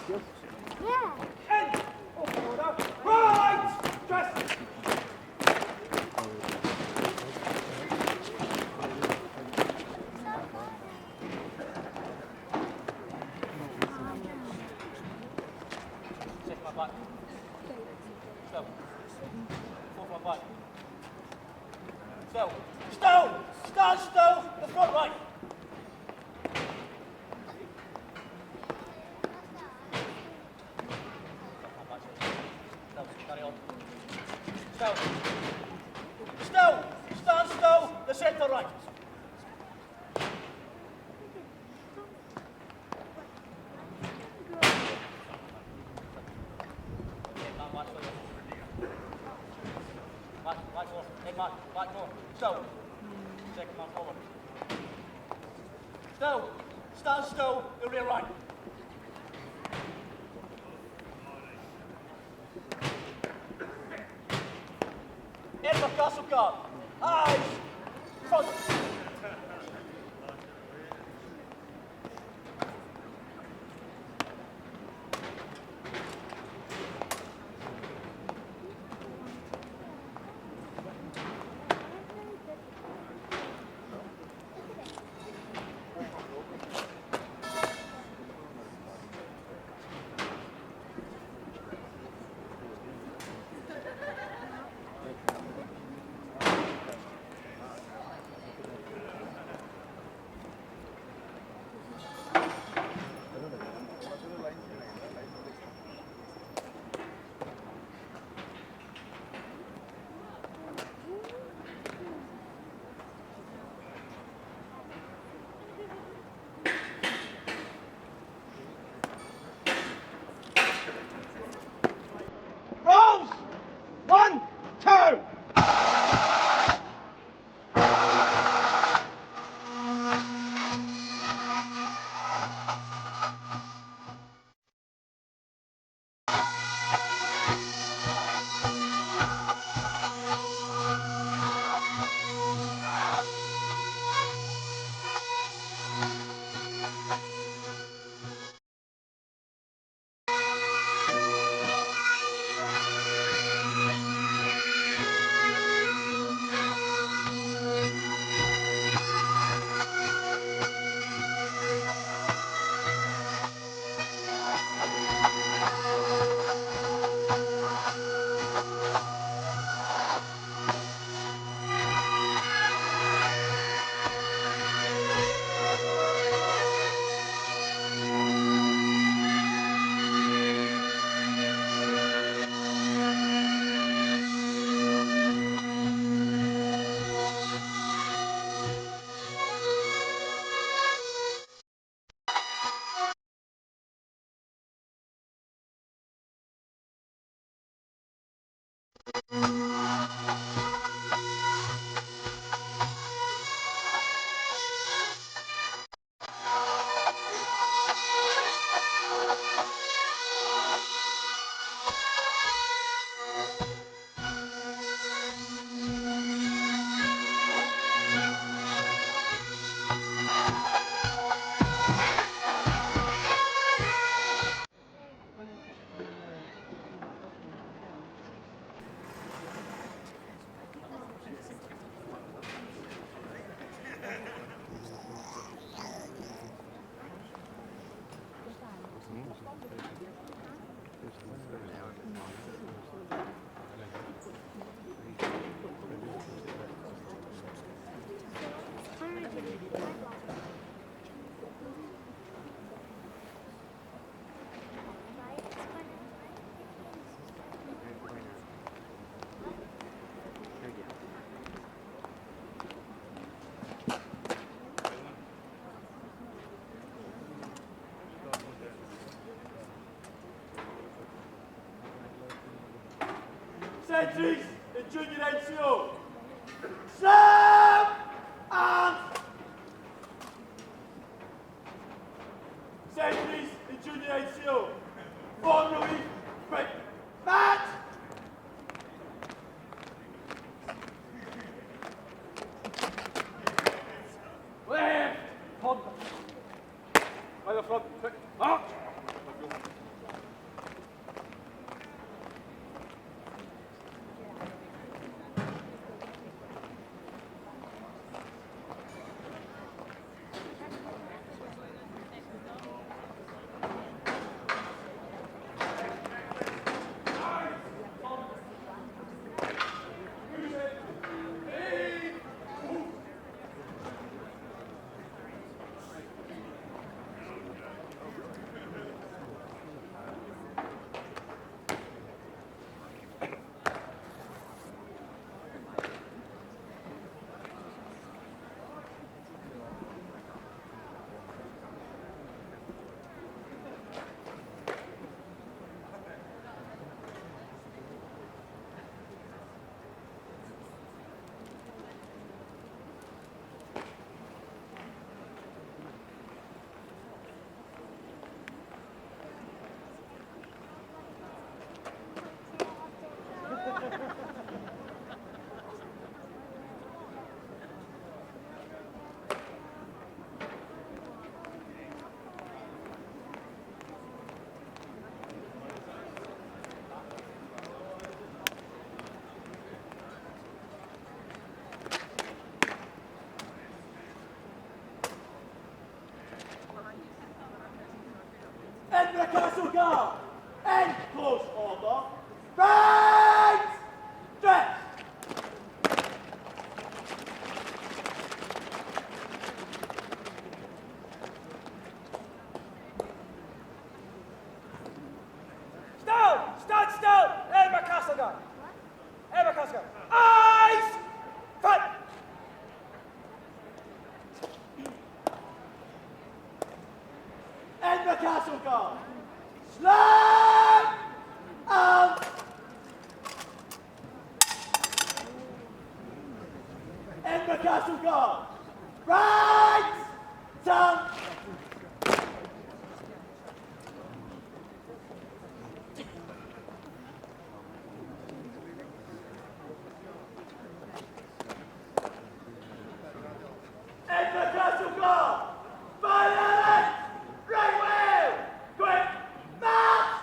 Yeah. End. Off order. Right. Dress. Second my back. Still. Fourth my back. Still. Still. Stand still. The front right. Still. Carry on. Still. Still. Stand still. The centre right. Back more. Head man. Back more. Still. Second man forward. Still. Stand still. The rear right. Edward Castle guard. Eyes. Front. Rolls! 1, 2! Sentries in junior NCO. Sam and sentries in junior NCO. Formally, quick. Matt! Left! Contact. By the front, quick. March! Edinburgh Castle Guard. End close order. Right! Dress! Stand still! Edinburgh Castle Guard! Edinburgh Castle Guard! Eyes! Front! Edinburgh Castle Guard. Slam! Out! Edinburgh Castle Guard. Right! Turn! Edinburgh Castle Guard. Violent! Right wheel! Quick! March!